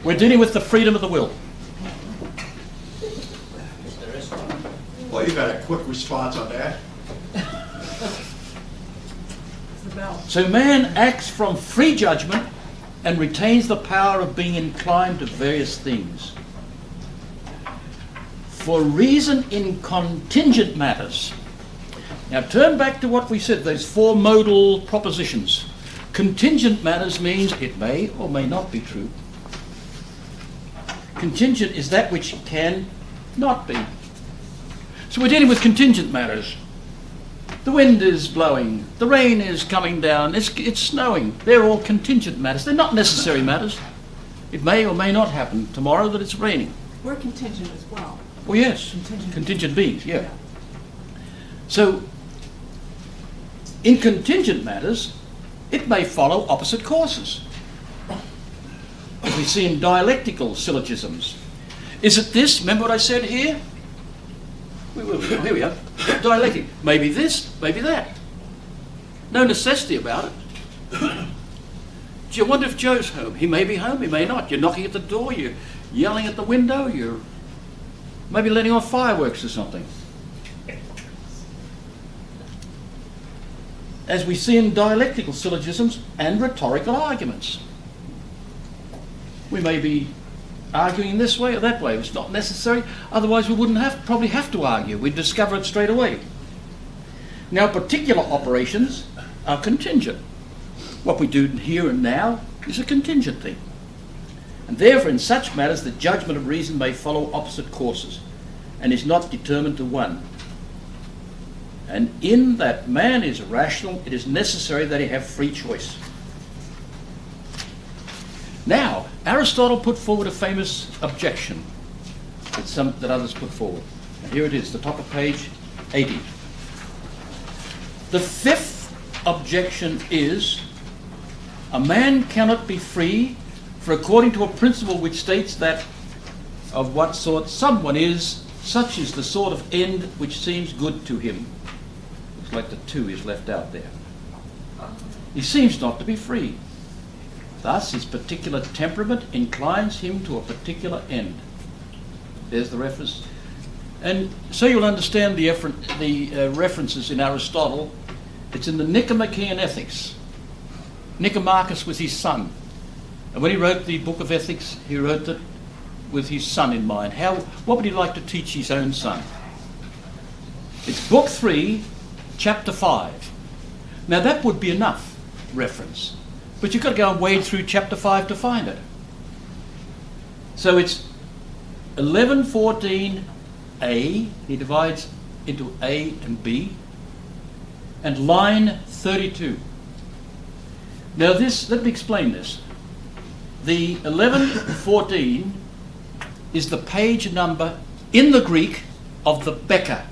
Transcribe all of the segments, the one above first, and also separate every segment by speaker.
Speaker 1: We're dealing with the freedom of the will.
Speaker 2: Well, you got a quick response on that.
Speaker 1: So man acts from free judgment and retains the power of being inclined to various things. For reason in contingent matters. Now turn back to what we said, those four modal propositions. Contingent matters means it may or may not be true. Contingent is that which can not be. So we're dealing with contingent matters. The wind is blowing, the rain is coming down, it's snowing. They're all contingent matters. They're not necessary matters. It may or may not happen tomorrow that it's raining.
Speaker 3: We're contingent as well.
Speaker 1: Oh yes, contingent beings, yeah. So, in contingent matters, it may follow opposite courses. We see in dialectical syllogisms. Is it this? Remember what I said here? Here we are. Dialectic. Maybe this, maybe that. No necessity about it. Do you wonder if Joe's home? He may be home, he may not. You're knocking at the door, you're yelling at the window, you're maybe letting off fireworks or something. As we see in dialectical syllogisms and rhetorical arguments. We may be arguing this way or that way. It's not necessary, otherwise we wouldn't probably have to argue. We'd discover it straight away. Now, particular operations are contingent. What we do here and now is a contingent thing. And therefore, in such matters, the judgment of reason may follow opposite courses and is not determined to one. And in that man is rational, it is necessary that he have free choice. Now, Aristotle put forward a famous objection that others put forward. And here it is, the top of page 80. The fifth objection is, a man cannot be free, for according to a principle which states that of what sort someone is, such is the sort of end which seems good to him. Looks like the two is left out there. He seems not to be free. Thus, his particular temperament inclines him to a particular end. There's the reference. And so you'll understand the references in Aristotle. It's in the Nicomachean Ethics. Nicomachus was his son. And when he wrote the book of Ethics, he wrote it with his son in mind. What would he like to teach his own son? It's book 3, chapter 5. Now that would be enough reference. But you've got to go and wade through chapter 5 to find it. So it's 11:14a. He divides into A and B. And line 32. Now let me explain this. The 11:14 is the page number in the Greek of the Becker.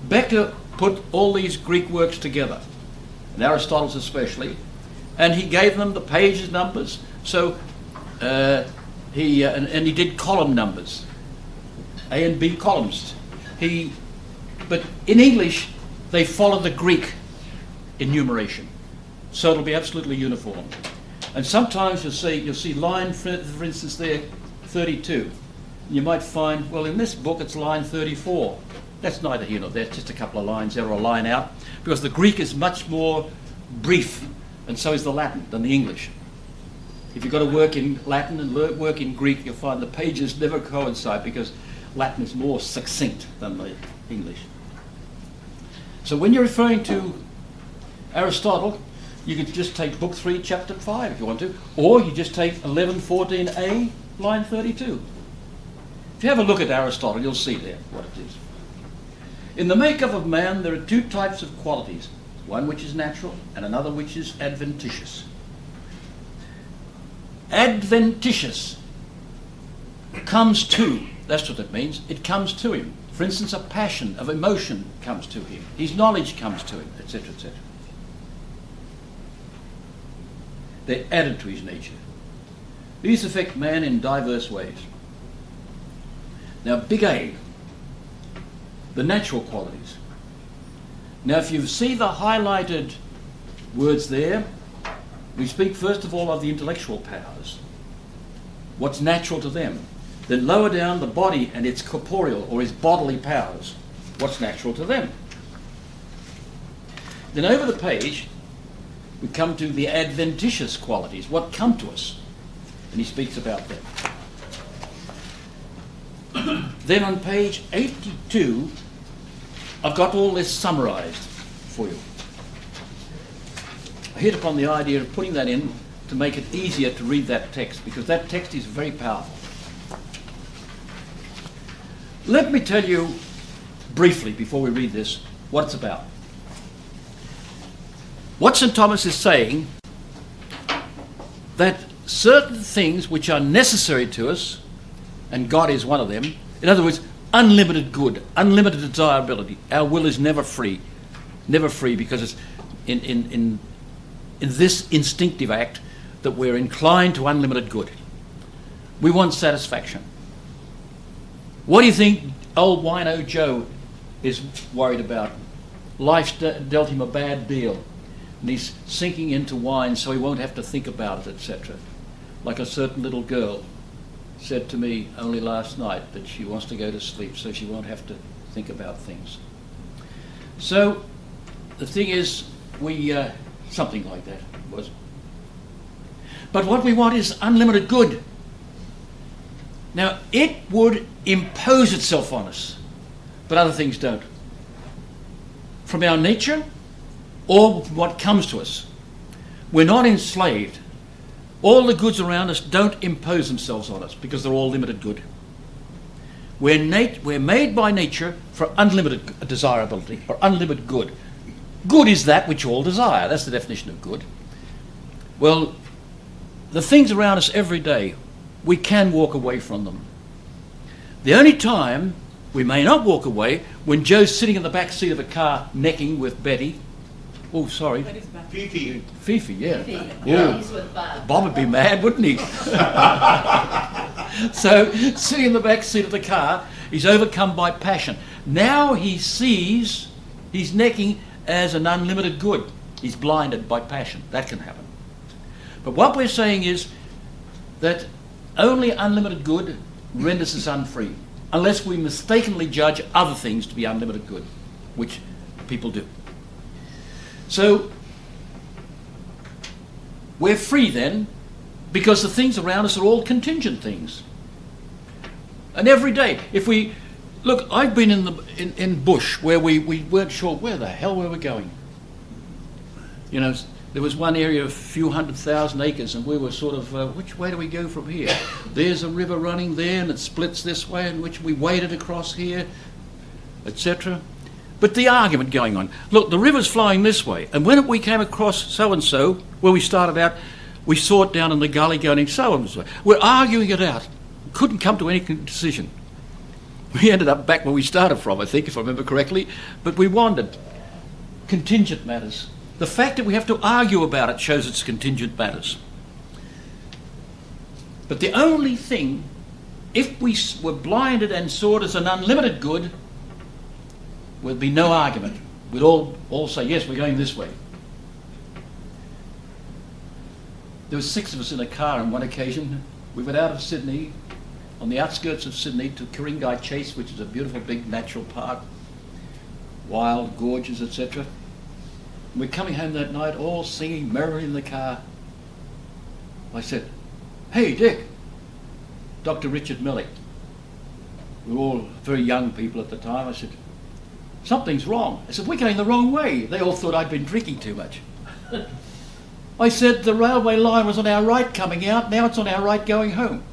Speaker 1: Becker put all these Greek works together, and Aristotle's especially, and he gave them the pages numbers. So he did column numbers, A and B columns. But in English they follow the Greek enumeration, so it'll be absolutely uniform. And sometimes you'll see line, for instance, there 32. You might find, well, in this book it's line 34. That's neither here nor there, it's just a couple of lines there or a line out, because the Greek is much more brief, and so is the Latin than the English. If you've got to work in Latin and work in Greek, you'll find the pages never coincide, because Latin is more succinct than the English. So when you're referring to Aristotle, you could just take book 3, chapter 5 if you want to, or you just take 11:14a, line 32. If you have a look at Aristotle, you'll see there what it is. In the makeup of man, there are two types of qualities, one which is natural and another which is adventitious. Adventitious comes to, that's what it means, it comes to him. For instance, a passion of emotion comes to him, his knowledge comes to him, etc., etc. They're added to his nature. These affect man in diverse ways. Now, big A, the natural qualities. Now, if you see the highlighted words there, we speak first of all of the intellectual powers. what's natural to them. Then lower down, the body and its corporeal or its bodily powers, what's natural to them. Then over the page, we come to the adventitious qualities, what come to us. And he speaks about them. Then on page 82, I've got all this summarized for you. I hit upon the idea of putting that in to make it easier to read that text, because that text is very powerful. Let me tell you briefly, before we read this, what it's about. What St. Thomas is saying, that certain things which are necessary to us, and God is one of them, in other words, unlimited good, unlimited desirability. Our will is never free because it's in this instinctive act that we're inclined to unlimited good. We want satisfaction. What do you think old wino Joe is worried about? Life's dealt him a bad deal, and he's sinking into wine so he won't have to think about it, etc. Like a certain little girl said to me only last night that she wants to go to sleep so she won't have to think about things. So the thing is, we something like that was. But what we want is unlimited good. Now, it would impose itself on us, but other things don't. From our nature or what comes to us. We're not enslaved. All the goods around us don't impose themselves on us because they're all limited good. We're made by nature for unlimited desirability or unlimited good. Good is that which all desire. That's the definition of good. Well, the things around us every day, we can walk away from them. The only time we may not walk away, when Joe's sitting in the back seat of a car necking with Betty. Oh, sorry. Fifi, yeah. Yeah. Bob would be mad, wouldn't he? So, sitting in the back seat of the car, he's overcome by passion. Now he sees he's necking as an unlimited good. He's blinded by passion. That can happen. But what we're saying is that only unlimited good renders us unfree, unless we mistakenly judge other things to be unlimited good, which people do. So, we're free then, because the things around us are all contingent things. And every day, if we look, I've been in bush where we weren't sure where the hell we were going. You know, there was one area of a few 100,000 acres, and we were sort of, which way do we go from here? There's a river running there, and it splits this way, and which we waded across here, etc. But the argument going on, look, the river's flowing this way, and when we came across so-and-so, where we started out, we saw it down in the gully going so-and-so. We're arguing it out. Couldn't come to any decision. We ended up back where we started from, I think, if I remember correctly, but we wandered. Contingent matters. The fact that we have to argue about it shows it's contingent matters. But the only thing, if we were blinded and saw it as an unlimited good, there'd be no argument. We'd all say, yes, we're going this way. There were 6 of us in a car on one occasion. We went out of Sydney, on the outskirts of Sydney, to Ku-ring-gai Chase, which is a beautiful big natural park, wild gorges, etc. We're coming home that night, all singing merrily in the car. I said, hey, Dick, Dr. Richard Mellick. We were all very young people at the time. I said, something's wrong. I said, we're going the wrong way. They all thought I'd been drinking too much. I said, the railway line was on our right coming out, now it's on our right going home.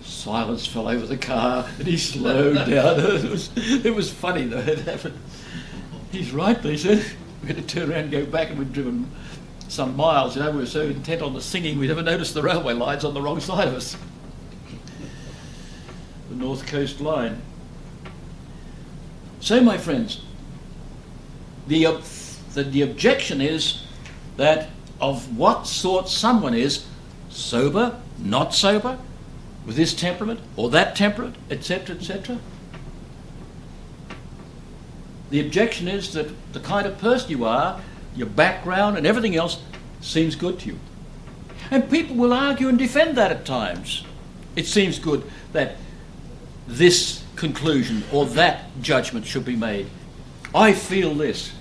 Speaker 1: Silence fell over the car, and he slowed down. It was funny, though. It happened. He's right, they said. We had to turn around and go back, and we'd driven some miles. You know, we were so intent on the singing, we never noticed the railway lines on the wrong side of us. The North Coast line. So, my friends, the objection is that of what sort someone is, sober, not sober, with this temperament or that temperament, etc., etc. The objection is that the kind of person you are, your background and everything else seems good to you. And people will argue and defend that at times. It seems good that this conclusion or that judgment should be made. I feel this.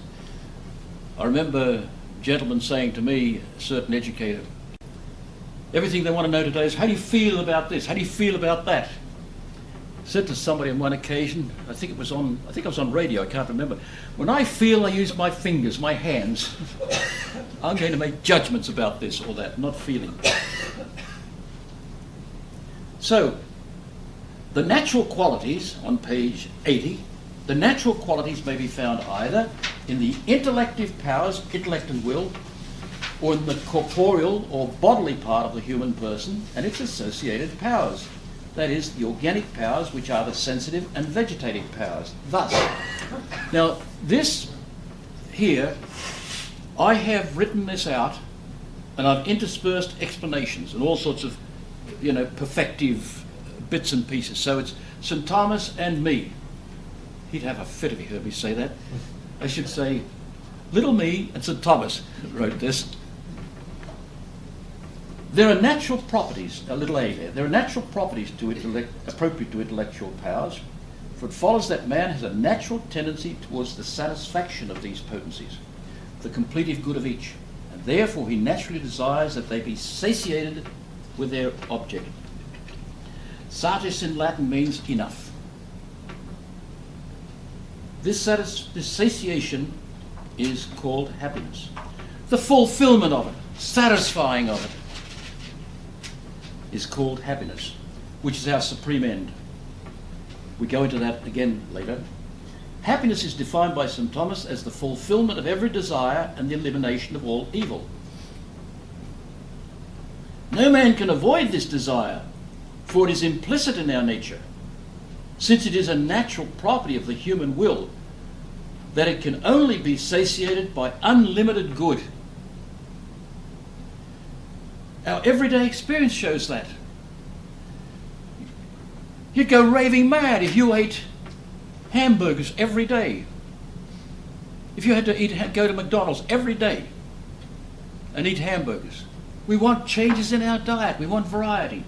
Speaker 1: I remember a gentleman saying to me, a certain educator, everything they want to know today is, how do you feel about this? How do you feel about that? I said to somebody on one occasion, I think I was on radio, I can't remember. When I feel, I use my fingers, my hands. I'm going to make judgments about this or that, not feeling. So, the natural qualities on page 80, the natural qualities may be found either in the intellective powers, intellect and will, or in the corporeal or bodily part of the human person and its associated powers. That is, the organic powers, which are the sensitive and vegetative powers. Thus, now this here, I have written this out and I've interspersed explanations and all sorts of, perfective bits and pieces. So it's St. Thomas and me. He'd have a fit if he heard me say that. I should say, little me and St. Thomas wrote this. There are natural properties, a little a there are natural properties appropriate to intellectual powers, for it follows that man has a natural tendency towards the satisfaction of these potencies, the completive good of each, and therefore he naturally desires that they be satiated with their object. Satis in Latin means enough. This satiation is called happiness. The fulfillment of it, satisfying of it, is called happiness, which is our supreme end. We go into that again later. Happiness is defined by St. Thomas as the fulfillment of every desire and the elimination of all evil. No man can avoid this desire, for it is implicit in our nature, since it is a natural property of the human will that it can only be satiated by unlimited good. Our everyday experience shows that. You'd go raving mad if you ate hamburgers every day. If you had to go to McDonald's every day and eat hamburgers. We want changes in our diet. We want variety.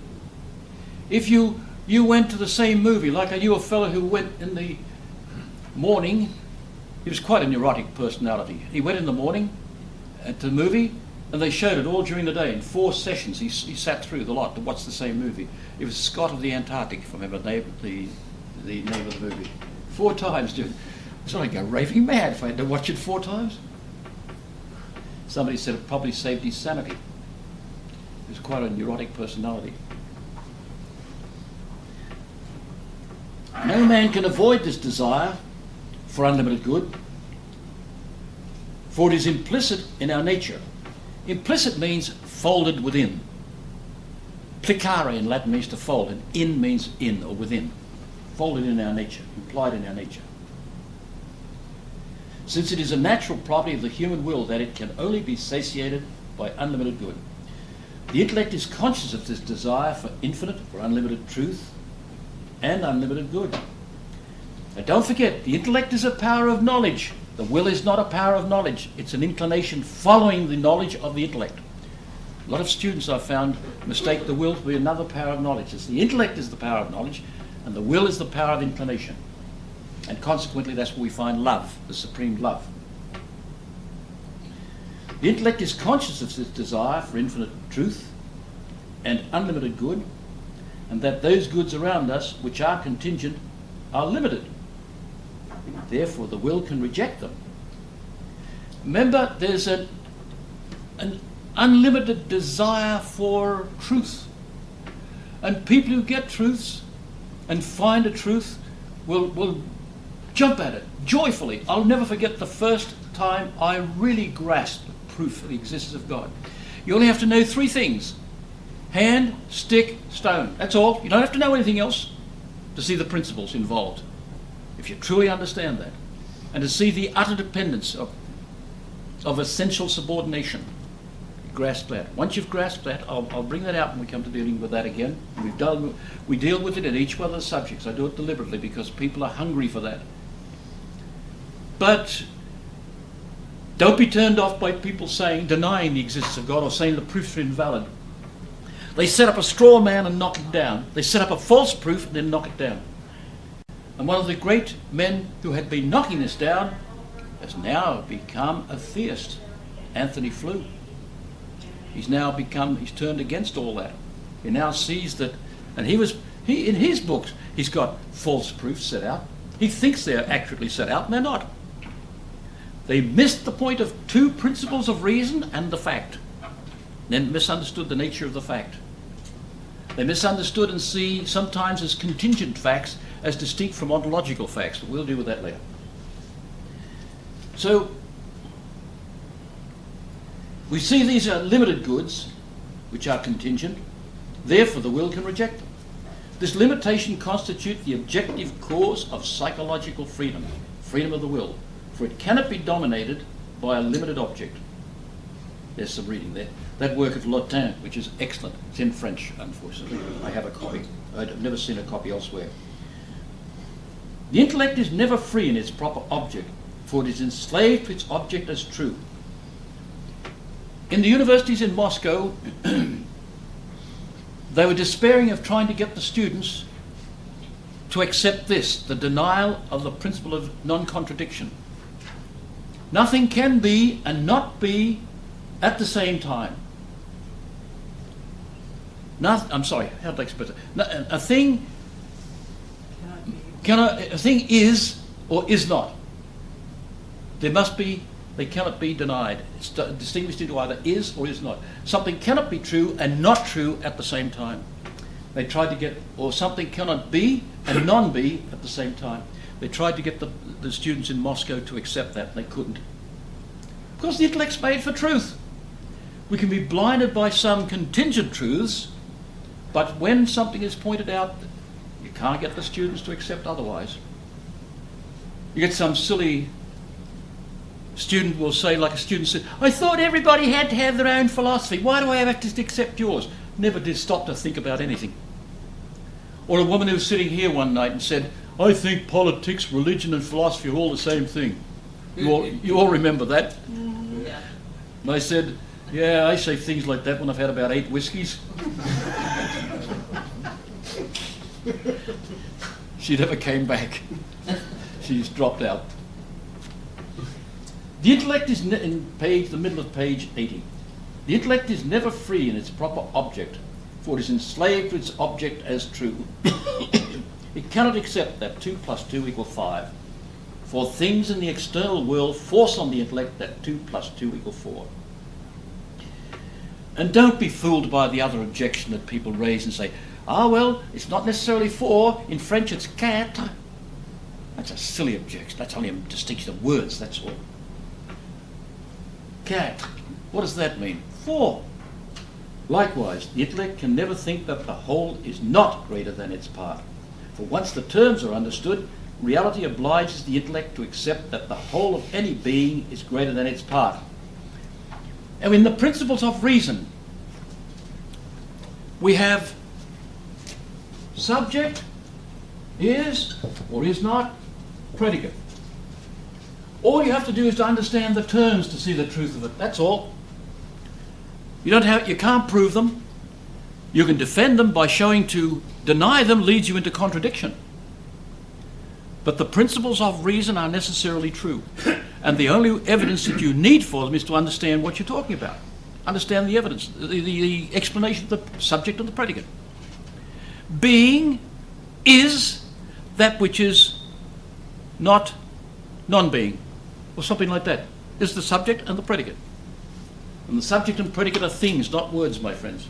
Speaker 1: If you went to the same movie, like I knew a fellow who went in the morning, he was quite a neurotic personality. He went in the morning to the movie, and they showed it all during the day. In 4 sessions, he sat through the lot to watch the same movie. It was Scott of the Antarctic, if I remember the name of the movie. 4 times, dude. So I'd go raving mad if I had to watch it 4 times. Somebody said it probably saved his sanity. He was quite a neurotic personality. No man can avoid this desire for unlimited good, for it is implicit in our nature. Implicit means folded within. Plicare in Latin means to fold, and in means in or within. Folded in our nature, implied in our nature. Since it is a natural property of the human will that it can only be satiated by unlimited good. The intellect is conscious of this desire for infinite or unlimited truth and unlimited good. Now don't forget, the intellect is a power of knowledge. The will is not a power of knowledge. It's an inclination following the knowledge of the intellect. A lot of students I've found mistake the will to be another power of knowledge. It's the intellect is the power of knowledge, and the will is the power of inclination. And consequently, that's where we find love, the supreme love. The intellect is conscious of this desire for infinite truth and unlimited good, and that those goods around us, which are contingent, are limited. Therefore, the will can reject them. Remember, there's an unlimited desire for truth. And people who get truths and find a truth will jump at it joyfully. I'll never forget the first time I really grasped proof of the existence of God. You only have to know 3 things. Hand, stick, stone. That's all. You don't have to know anything else to see the principles involved, if you truly understand that, and to see the utter dependence of essential subordination. Grasp that. Once you've grasped that, I'll bring that out when we come to dealing with that again. We deal with it in each one of the subjects. I do it deliberately because people are hungry for that. But don't be turned off by people denying the existence of God or saying the proofs are invalid. They set up a straw man and knock it down. They set up a false proof and then knock it down. And one of the great men who had been knocking this down has now become a theist, Anthony Flew. He's turned against all that. He now sees that, and in his books, he's got false proofs set out. He thinks they're accurately set out, and they're not. They missed the point of two principles of reason and the fact, then misunderstood the nature of the fact. They misunderstood and see sometimes as contingent facts as distinct from ontological facts, but we'll deal with that later. So, we see these are limited goods, which are contingent, therefore the will can reject them. This limitation constitutes the objective cause of psychological freedom, freedom of the will, for it cannot be dominated by a limited object. There's some reading there. That work of Lautin, which is excellent. It's in French, unfortunately. I have a copy. I've never seen a copy elsewhere. The intellect is never free in its proper object, for it is enslaved to its object as true. In the universities in Moscow, they were despairing of trying to get the students to accept this, the denial of the principle of non-contradiction. Nothing can be and not be at the same time. I'm sorry, how did I express it? A thing is or is not. They cannot be denied. It's distinguished into either is or is not. Something cannot be true and not true at the same time. They tried to get, or something cannot be and non-be at the same time. They tried to get the students in Moscow to accept that, and they couldn't. Because the intellect's made for truth. We can be blinded by some contingent truths, but when something is pointed out, you can't get the students to accept otherwise. You get some silly student will say, like a student said, I thought everybody had to have their own philosophy. Why do I have to accept yours? Never did stop to think about anything. Or a woman who was sitting here one night and said, I think politics, religion and philosophy are all the same thing. You all remember that?
Speaker 3: Yeah.
Speaker 1: And I said, yeah, I say things like that when I've had about 8 whiskies. She never came back. She's dropped out. The intellect is in the middle of page 80. The intellect is never free in its proper object, for it is enslaved to its object as true. It cannot accept that 2 + 2 = 5. For things in the external world force on the intellect that 2 + 2 = 4. And don't be fooled by the other objection that people raise and say, well, it's not necessarily 4. In French, it's 4. That's a silly objection. That's only a distinction of words, that's all. 4. What does that mean? 4. Likewise, the intellect can never think that the whole is not greater than its part. For once the terms are understood, reality obliges the intellect to accept that the whole of any being is greater than its part. And in the principles of reason, we have subject, is or is not, predicate. All you have to do is to understand the terms to see the truth of it. That's all. You can't prove them. You can defend them by showing to deny them leads you into contradiction. But the principles of reason are necessarily true. And the only evidence that you need for them is to understand what you're talking about. Understand the evidence, the explanation of the subject and the predicate. Being is that which is not non-being, or something like that. Is the subject and the predicate. And the subject and predicate are things, not words, my friends.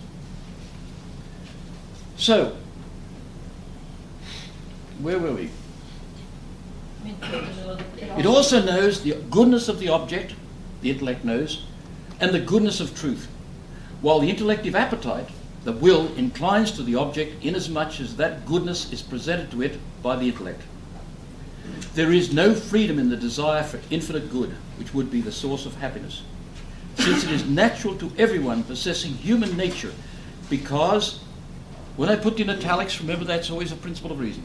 Speaker 1: So, where were we? It also knows the goodness of the object, the intellect knows, and the goodness of truth, while the intellective appetite, the will, inclines to the object inasmuch as that goodness is presented to it by the intellect. There is no freedom in the desire for infinite good, which would be the source of happiness, since it is natural to everyone possessing human nature, because, when I put in italics, remember that's always a principle of reason.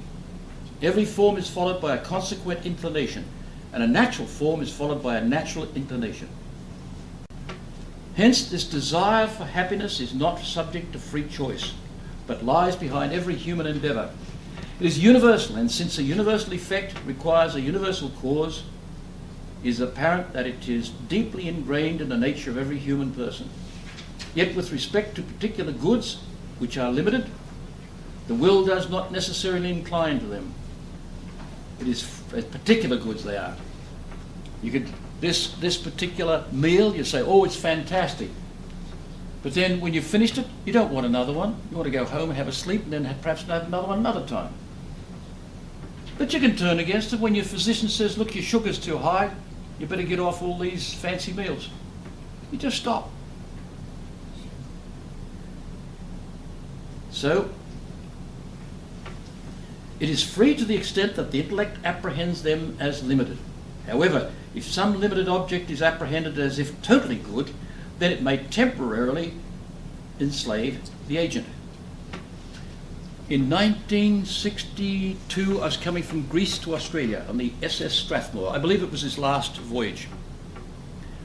Speaker 1: Every form is followed by a consequent inclination, and a natural form is followed by a natural inclination. Hence, this desire for happiness is not subject to free choice, but lies behind every human endeavour. It is universal, and since a universal effect requires a universal cause, it is apparent that it is deeply ingrained in the nature of every human person. Yet with respect to particular goods, which are limited, the will does not necessarily incline to them. It is particular goods they are. You could this particular meal, you say, oh, it's fantastic. But then when you've finished it, you don't want another one. You want to go home and have a sleep and then perhaps have another one another time. But you can turn against it when your physician says, look, your sugar's too high, you better get off all these fancy meals. You just stop. So, it is free to the extent that the intellect apprehends them as limited. However, if some limited object is apprehended as if totally good, then it may temporarily enslave the agent. In 1962, I was coming from Greece to Australia on the SS Strathmore. I believe it was his last voyage.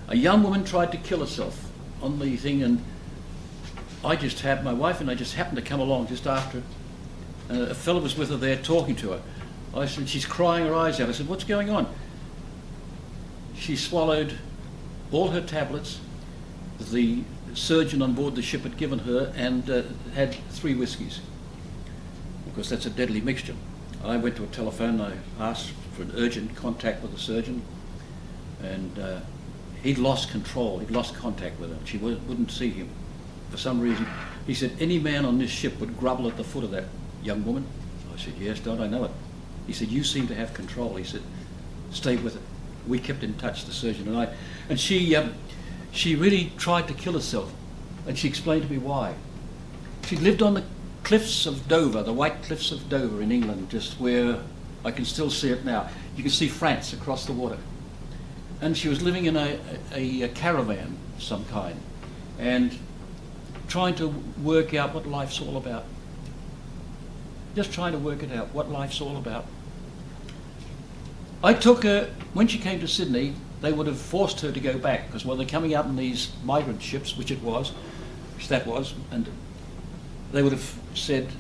Speaker 1: A young woman tried to kill herself on the thing, and my wife and I just happened to come along just after it. A fellow was with her there talking to her. I said, she's crying her eyes out. I said, what's going on? She swallowed all her tablets the surgeon on board the ship had given her, and had 3 whiskies. Of course, that's a deadly mixture. I went to a telephone. I asked for an urgent contact with the surgeon, and he'd lost control. He'd lost contact with her. She wouldn't see him for some reason. He said, any man on this ship would grovel at the foot of that young woman. I said, yes, don't I know it? He said, you seem to have control. He said, stay with it. We kept in touch, the surgeon and I. And she really tried to kill herself. And she explained to me why. She lived on the cliffs of Dover, the white cliffs of Dover in England, just where I can still see it now. You can see France across the water. And she was living in a caravan of some kind and trying to work out what life's all about. Just trying to work it out, what life's all about. I took her, when she came to Sydney, they would have forced her to go back, because they're coming out in these migrant ships, which that was, and they would have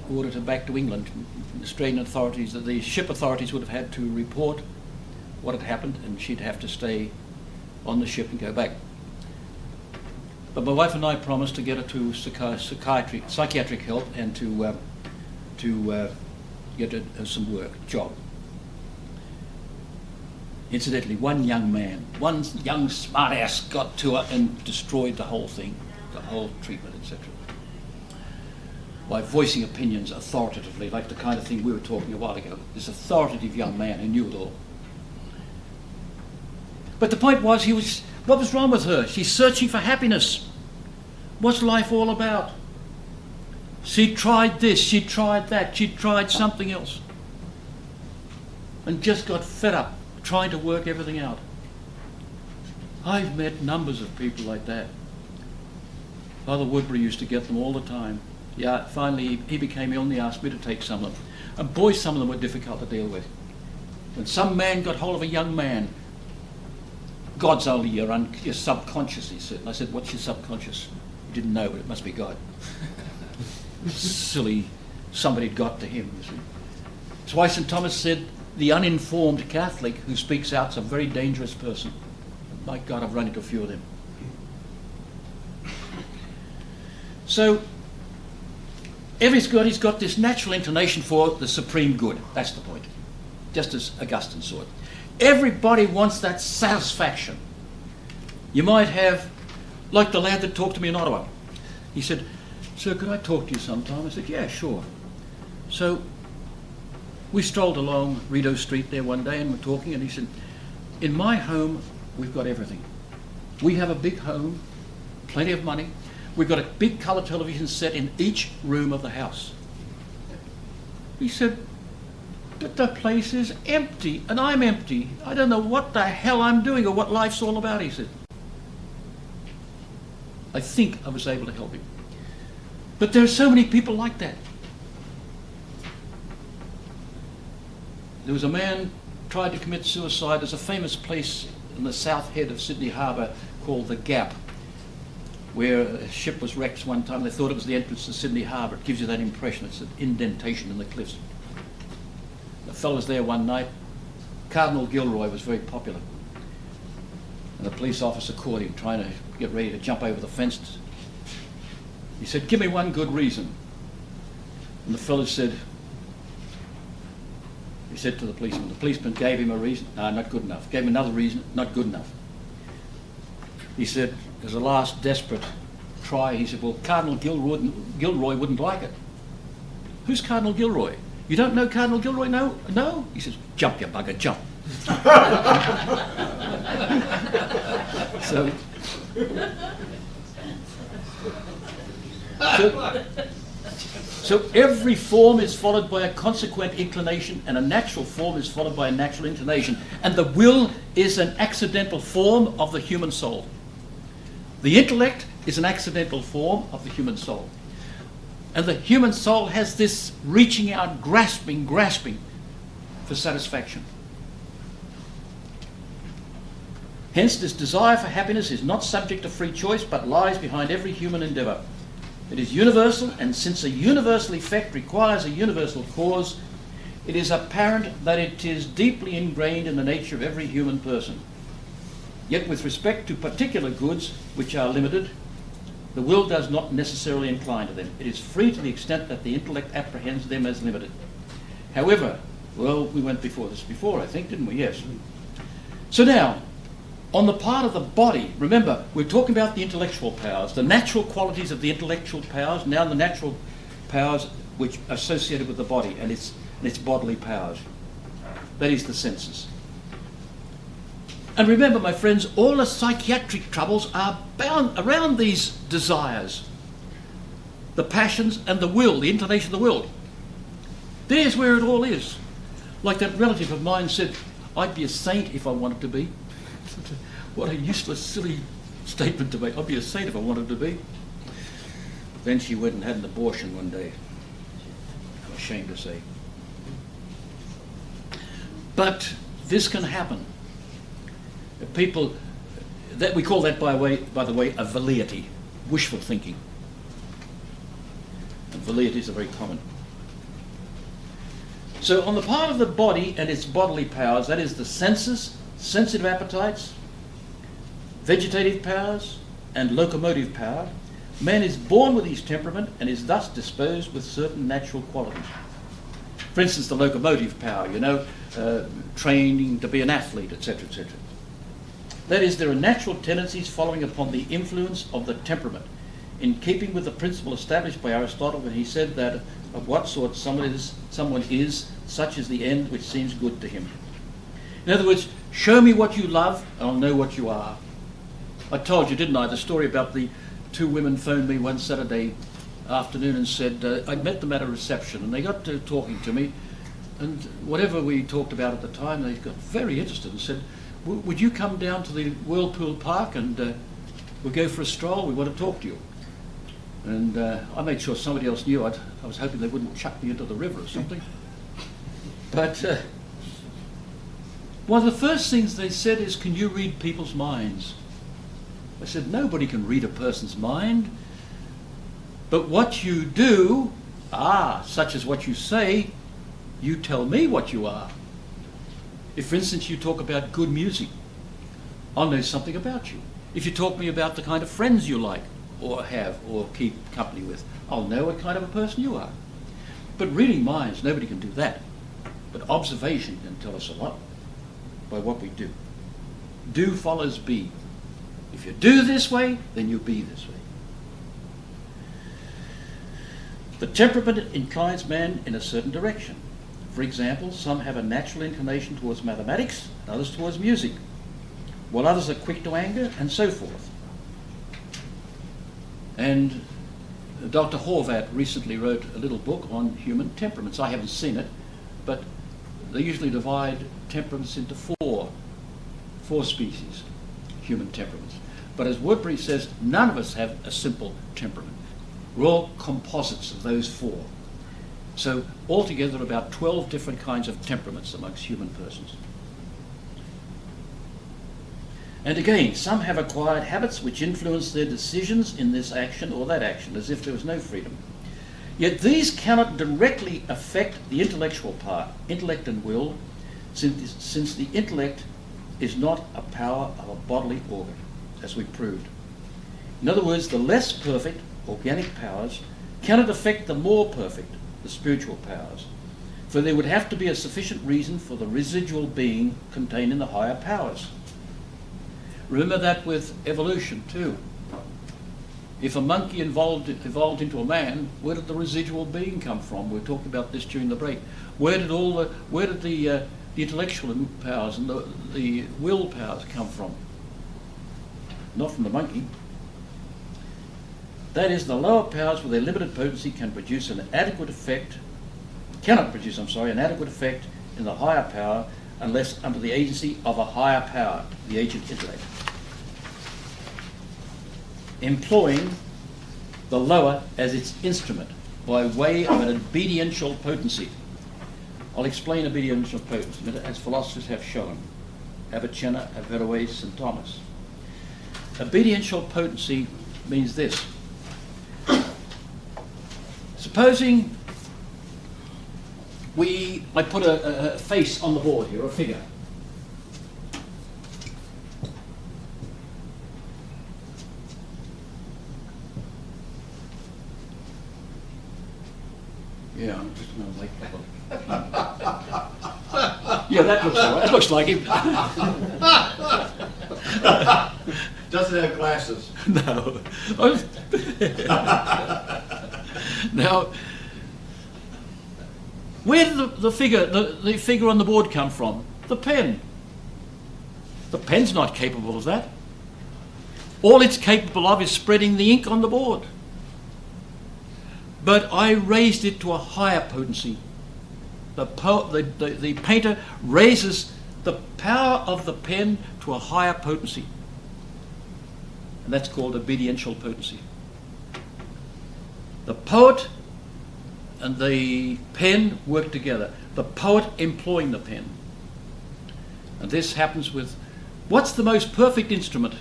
Speaker 1: ordered her back to England. The Australian authorities, the ship authorities would have had to report what had happened, and she'd have to stay on the ship and go back. But my wife and I promised to get her to psychiatric help and to get her some work, job. Incidentally, one young smartass got to her and destroyed the whole thing, the whole treatment, etc. By voicing opinions authoritatively, like the kind of thing we were talking a while ago. This authoritative young man who knew it all. But the point was, what was wrong with her? She's searching for happiness. What's life all about? She tried this, she tried that, she tried something else. And just got fed up trying to work everything out. I've met numbers of people like that. Father Woodbury used to get them all the time. Yeah, finally he became ill and he asked me to take some of them. And boy, some of them were difficult to deal with. When some man got hold of a young man, God's only your subconscious, he said. And I said, what's your subconscious? He didn't know, but it must be God. Silly, somebody'd got to him, you see. That's why St. Thomas said, the uninformed Catholic who speaks out is a very dangerous person. My God, I've run into a few of them. So, everybody's got this natural inclination for the supreme good. That's the point. Just as Augustine saw it. Everybody wants that satisfaction. You might have, like the lad that talked to me in Ottawa. He said, sir, could I talk to you sometime? I said, yeah, sure. So, we strolled along Rideau Street there one day and we're talking, and he said, in my home, we've got everything. We have a big home, plenty of money. We've got a big colour television set in each room of the house. He said, but the place is empty, and I'm empty. I don't know what the hell I'm doing or what life's all about, he said. I think I was able to help him. But there are so many people like that. There was a man tried to commit suicide. There's a famous place in the south head of Sydney Harbour called the Gap. where a ship was wrecked one time. They thought it was the entrance to Sydney Harbour. It gives you that impression. It's an indentation in the cliffs. The fellow was there one night. Cardinal Gilroy was very popular. And the police officer caught him trying to get ready to jump over the fence. He said, "Give me one good reason." And the fellow said, he said to the policeman gave him a reason, no, not good enough. Gave him another reason, not good enough. He said, as a last desperate try, he said, "Well, Cardinal Gilroy wouldn't like it." "Who's Cardinal Gilroy?" "You don't know Cardinal Gilroy?" "No, no." He says, "Jump, you bugger, jump." So every form is followed by a consequent inclination, and a natural form is followed by a natural inclination. And the will is an accidental form of the human soul. The intellect is an accidental form of the human soul. And the human soul has this reaching out, grasping for satisfaction. Hence, this desire for happiness is not subject to free choice, but lies behind every human endeavour. It is universal, and since a universal effect requires a universal cause, it is apparent that it is deeply ingrained in the nature of every human person. Yet with respect to particular goods, which are limited, the will does not necessarily incline to them. It is free to the extent that the intellect apprehends them as limited. However, well, we went before this before, I think, didn't we? Yes. So now, on the part of the body, remember, we're talking about the intellectual powers, the natural qualities of the intellectual powers, now the natural powers which are associated with the body and its bodily powers. That is the senses. And remember, my friends, all the psychiatric troubles are bound around these desires, the passions and the will, the inclination of the will. There's where it all is. Like that relative of mine said, "I'd be a saint if I wanted to be." What a useless, silly statement to make. "I'd be a saint if I wanted to be." Then she went and had an abortion one day. I'm ashamed to say. But this can happen. People, that we call that, by the way, a velleity, wishful thinking. And velleities are very common. So on the part of the body and its bodily powers, that is the senses, sensitive appetites, vegetative powers, and locomotive power, man is born with his temperament and is thus disposed with certain natural qualities. For instance, the locomotive power, training to be an athlete, etc., etc. That is, there are natural tendencies following upon the influence of the temperament, in keeping with the principle established by Aristotle when he said that of what sort someone is, such is the end which seems good to him. In other words, show me what you love and I'll know what you are. I told you, didn't I, the story about the two women phoned me one Saturday afternoon and said, I'd met them at a reception and they got to talking to me, and whatever we talked about at the time, they got very interested and said, "Would you come down to the Whirlpool Park and we'll go for a stroll? We want to talk to you." And I made sure somebody else knew. I was hoping they wouldn't chuck me into the river or something. But one of the first things they said is, "Can you read people's minds?" I said, "Nobody can read a person's mind. But what you do, such as what you say, you tell me what you are. If, for instance, you talk about good music, I'll know something about you. If you talk to me about the kind of friends you like or have or keep company with, I'll know what kind of a person you are. But reading minds, nobody can do that. But observation can tell us a lot by what we do. Do follows be. If you do this way, then you be this way." The temperament inclines man in a certain direction. For example, some have a natural inclination towards mathematics, and others towards music, while others are quick to anger, and so forth. And Dr. Horvath recently wrote a little book on human temperaments. I haven't seen it, but they usually divide temperaments into four species, human temperaments. But as Woodbury says, none of us have a simple temperament. We're all composites of those four. So altogether about 12 different kinds of temperaments amongst human persons. And again, some have acquired habits which influence their decisions in this action or that action, as if there was no freedom. Yet these cannot directly affect the intellectual part, intellect and will, since the intellect is not a power of a bodily organ, as we proved. In other words, the less perfect organic powers cannot affect the more perfect, the spiritual powers, for there would have to be a sufficient reason for the residual being contained in the higher powers. Remember that with evolution too. If a monkey evolved into a man, where did the residual being come from? We were talking about this during the break. Where did the intellectual powers and the will powers come from? Not from the monkey. That is, the lower powers with their limited potency cannot produce an adequate effect in the higher power unless under the agency of a higher power, the agent intellect, employing the lower as its instrument by way of an obediential potency. I'll explain obediential potency as philosophers have shown, Avicenna, Averroes, and Thomas. Obediential potency means this. Supposing I put a face on the board here, a figure. Yeah, I'm just going to make that. Yeah, that looks all right. That looks like him.
Speaker 2: Doesn't have glasses.
Speaker 1: No. Now, where did the figure on the board come from? The pen. The pen's not capable of that. All it's capable of is spreading the ink on the board. But I raised it to a higher potency. The painter raises the power of the pen to a higher potency. And that's called obediential potency. The poet and the pen work together. The poet employing the pen. And this happens with, what's the most perfect instrument?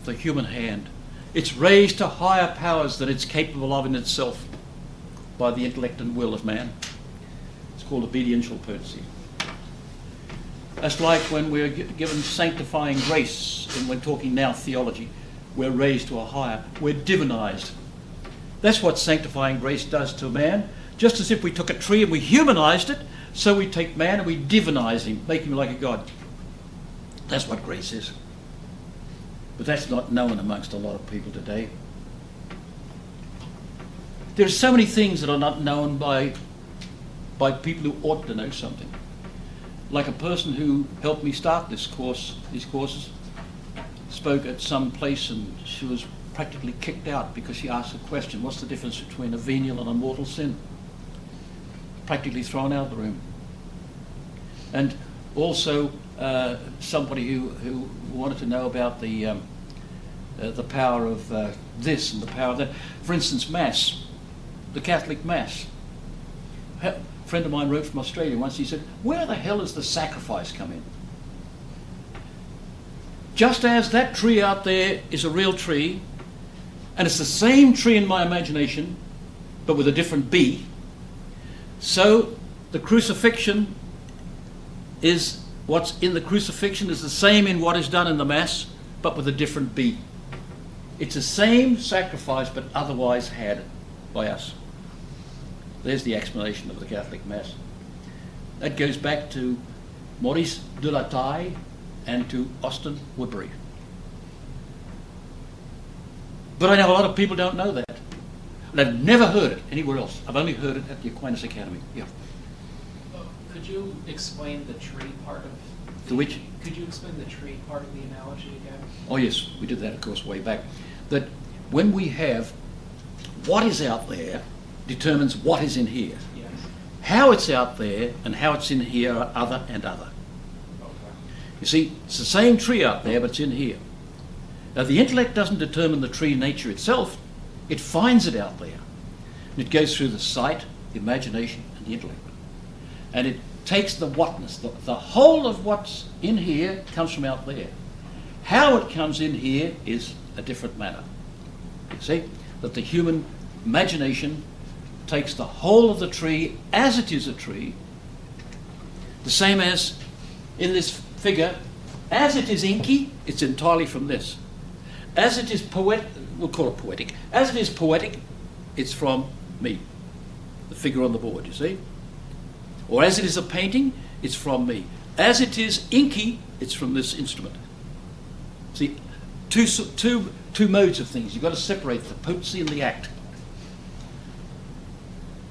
Speaker 1: The human hand. It's raised to higher powers than it's capable of in itself by the intellect and will of man. It's called obediential potency. That's like when we're given sanctifying grace, and we're talking now theology. We're raised to a higher, we're divinized. That's what sanctifying grace does to man. Just as if we took a tree and we humanized it, so we take man and we divinize him, make him like a god. That's what grace is. But that's not known amongst a lot of people today. There are so many things that are not known by people who ought to know something. Like a person who helped me start these courses, spoke at some place and she was practically kicked out because she asked a question, what's the difference between a venial and a mortal sin? Practically thrown out of the room. And also somebody who wanted to know about the power of this and the power of that. For instance, Mass, the Catholic Mass. A friend of mine wrote from Australia once, he said, where the hell does the sacrifice come in? Just as that tree out there is a real tree, and it's the same tree in my imagination, but with a different bee, so the crucifixion is, what's in the crucifixion is the same in what is done in the Mass, but with a different bee. It's the same sacrifice, but otherwise had by us. There's the explanation of the Catholic Mass. That goes back to Maurice de la Taille and to Austin Woodbury. But I know a lot of people don't know that. And I've never heard it anywhere else. I've only heard it at the Aquinas Academy. Yeah.
Speaker 3: Could you explain the tree part of
Speaker 1: The which?
Speaker 3: Could you explain the tree part of the analogy again?
Speaker 1: Oh yes, we did that of course way back. That when we have what is out there determines what is in here.
Speaker 3: Yes.
Speaker 1: How it's out there and how it's in here are other and other.
Speaker 3: Okay.
Speaker 1: You see, it's the same tree out there, but it's in here. Now the intellect doesn't determine the tree nature itself, it finds it out there. And it goes through the sight, the imagination, and the intellect. And it takes the whatness, the whole of what's in here comes from out there. How it comes in here is a different matter. You see, that the human imagination takes the whole of the tree as it is a tree, the same as in this figure, as it is inky, it's entirely from this. As it is we'll call it poetic. As it is poetic, it's from me, the figure on the board, you see. Or as it is a painting, it's from me. As it is inky, it's from this instrument. See, two modes of things. You've got to separate the potency and the act.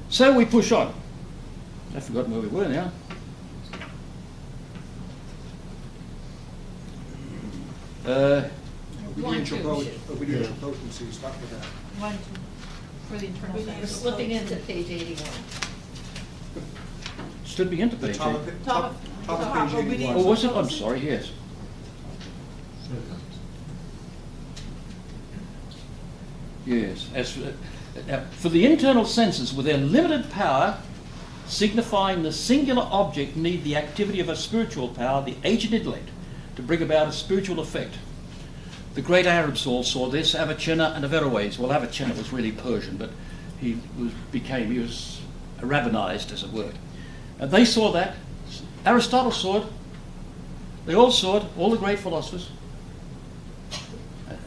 Speaker 1: So we push on. I've forgotten where we were now.
Speaker 4: Obediential potency, start with that.
Speaker 5: 1, 2, for the internal
Speaker 6: We're
Speaker 5: sense.
Speaker 6: slipping into page 81.
Speaker 1: Stood begin to
Speaker 4: The
Speaker 1: page.
Speaker 4: top of page 81.
Speaker 1: Oh, was it? I'm sorry, yes. Yes. For the internal senses, with their limited power, signifying the singular object, need the activity of a spiritual power, the agent intellect, to bring about a spiritual effect. The great Arabs all saw this, Avicenna and Averroes. Well, Avicenna was really Persian, but he was Arabinized, as it were. And they saw that. Aristotle saw it. They all saw it, all the great philosophers.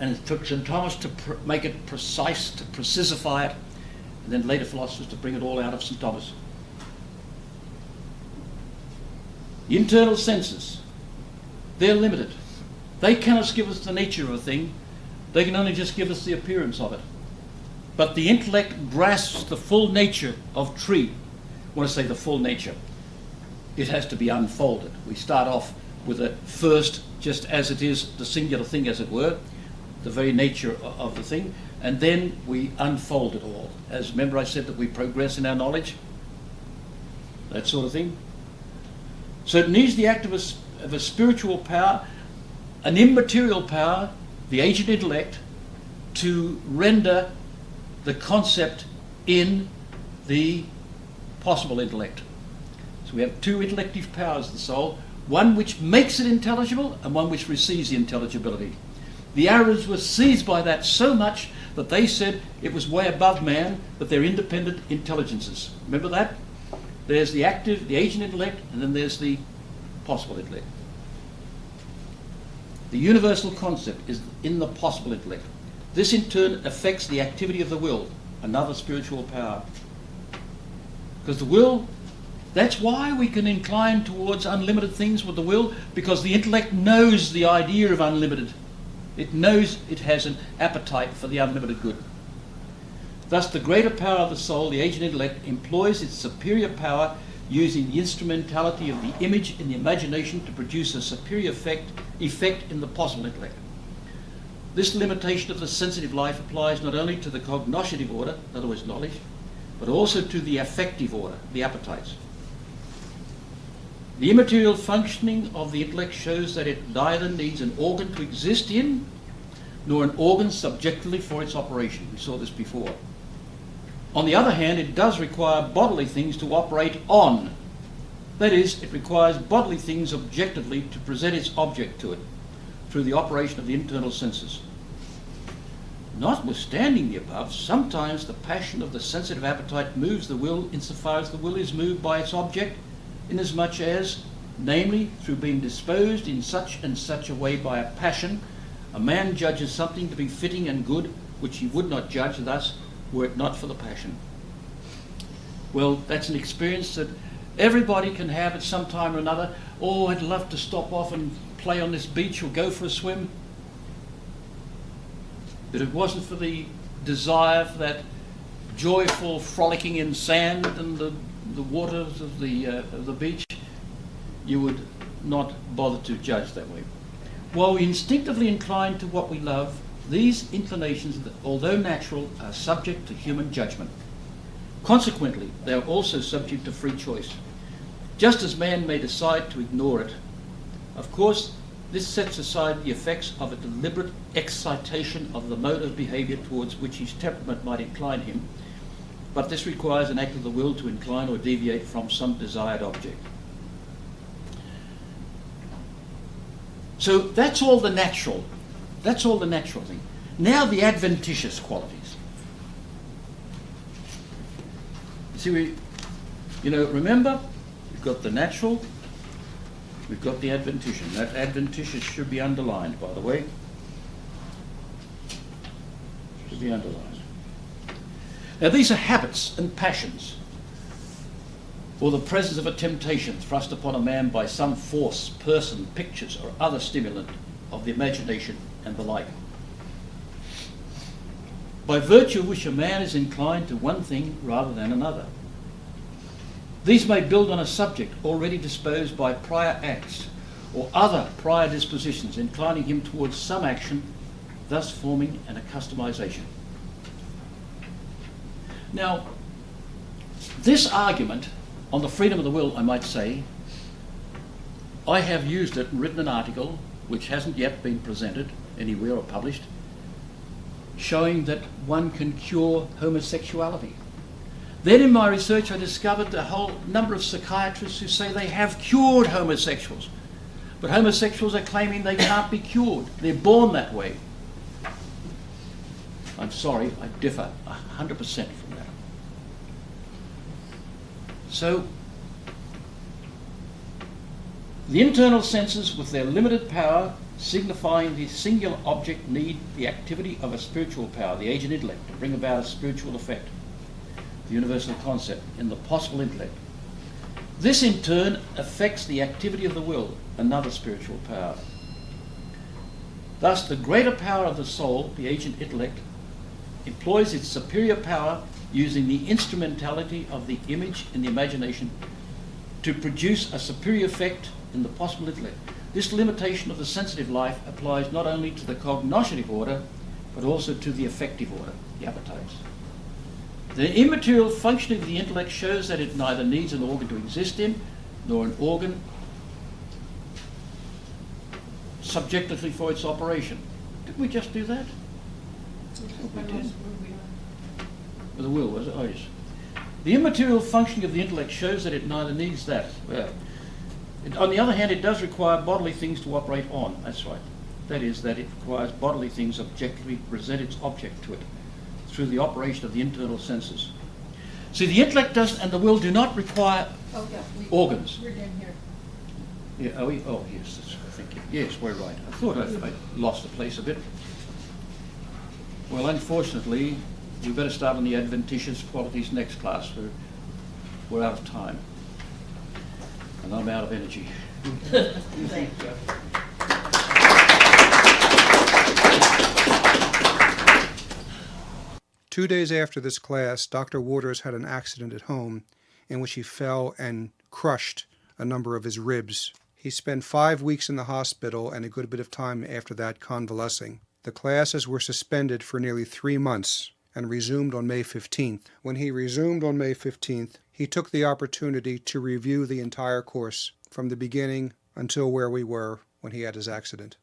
Speaker 1: And it took St. Thomas to make it precise, to precisify it, and then later philosophers to bring it all out of St. Thomas. The internal senses, they're limited. They cannot give us the nature of a thing. They can only just give us the appearance of it. But the intellect grasps the full nature of tree. When I say the full nature, it has to be unfolded. We start off with a first, just as it is, the singular thing as it were, the very nature of the thing, and then we unfold it all. As remember I said that we progress in our knowledge, that sort of thing. So it needs the act of a spiritual power, an immaterial power, the agent intellect, to render the concept in the possible intellect. So we have two intellective powers of the soul, one which makes it intelligible and one which receives the intelligibility. The Arabs were seized by that so much that they said it was way above man, that they're independent intelligences. Remember that? There's the active, the agent intellect, and then there's the possible intellect. The universal concept is in the possible intellect. This in turn affects the activity of the will, another spiritual power. Because the will, that's why we can incline towards unlimited things with the will, because the intellect knows the idea of unlimited. It knows it has an appetite for the unlimited good. Thus, the greater power of the soul, the agent intellect, employs its superior power using the instrumentality of the image in the imagination to produce a superior effect in the possible intellect. This limitation of the sensitive life applies not only to the cognoscitive order, in other words knowledge, but also to the affective order, the appetites. The immaterial functioning of the intellect shows that it neither needs an organ to exist in, nor an organ subjectively for its operation. We saw this before. On the other hand, it does require bodily things to operate on. That is, it requires bodily things objectively to present its object to it, through the operation of the internal senses. Notwithstanding the above, sometimes the passion of the sensitive appetite moves the will insofar as the will is moved by its object, inasmuch as, namely, through being disposed in such and such a way by a passion, a man judges something to be fitting and good, which he would not judge thus were it not for the passion. Well, that's an experience that everybody can have at some time or another. Oh, I'd love to stop off and play on this beach or go for a swim. But it wasn't for the desire for that joyful frolicking in sand and the waters of the beach, you would not bother to judge that way. While we instinctively incline to what we love, these inclinations, although natural, are subject to human judgment. Consequently, they are also subject to free choice, just as man may decide to ignore it. Of course, this sets aside the effects of a deliberate excitation of the mode of behaviour towards which his temperament might incline him, but this requires an act of the will to incline or deviate from some desired object. So that's all the natural. That's all the natural thing. Now the adventitious qualities. See, remember, we've got the natural, we've got the adventitious. That adventitious should be underlined, by the way. Should be underlined. Now these are habits and passions, or the presence of a temptation thrust upon a man by some force, person, pictures, or other stimulant of the imagination and the like, by virtue of which a man is inclined to one thing rather than another. These may build on a subject already disposed by prior acts or other prior dispositions, inclining him towards some action, thus forming an accustomization. Now, this argument on the freedom of the will, I might say, I have used it and written an article which hasn't yet been presented anywhere or published, showing that one can cure homosexuality. Then in my research I discovered a whole number of psychiatrists who say they have cured homosexuals. But homosexuals are claiming they can't be cured. They're born that way. I'm sorry, I differ 100% from that. So, the internal senses with their limited power, signifying the singular object, need the activity of a spiritual power, the agent intellect, to bring about a spiritual effect, the universal concept, in the possible intellect. This in turn affects the activity of the will, another spiritual power. Thus the greater power of the soul, the agent intellect, employs its superior power using the instrumentality of the image in the imagination to produce a superior effect in the possible intellect. This limitation of the sensitive life applies not only to the cognoscitive order, but also to the affective order, the appetites. The immaterial functioning of the intellect shows that it neither needs an organ to exist in, nor an organ subjectively for its operation. Didn't we just do that? We did. With the will, was it? Oh, yes. The immaterial functioning of the intellect shows that it neither needs that. Well, on the other hand, it does require bodily things to operate on. That's right. That is, that it requires bodily things objectively to present its object to it through the operation of the internal senses. See, the intellect does and the will do not require organs.
Speaker 5: We're down here.
Speaker 1: Yeah, yes, thank you. Yes, we're right. I thought I lost the place a bit. Well, unfortunately, we better start on the adventitious qualities next class. We're out of time. And I'm out of energy.
Speaker 5: Thanks.
Speaker 4: 2 days after this class, Dr. Waters had an accident at home in which he fell and crushed a number of his ribs. He spent 5 weeks in the hospital and a good bit of time after that convalescing. The classes were suspended for nearly 3 months and resumed on May 15th. When he resumed on May 15th, he took the opportunity to review the entire course from the beginning until where we were when he had his accident.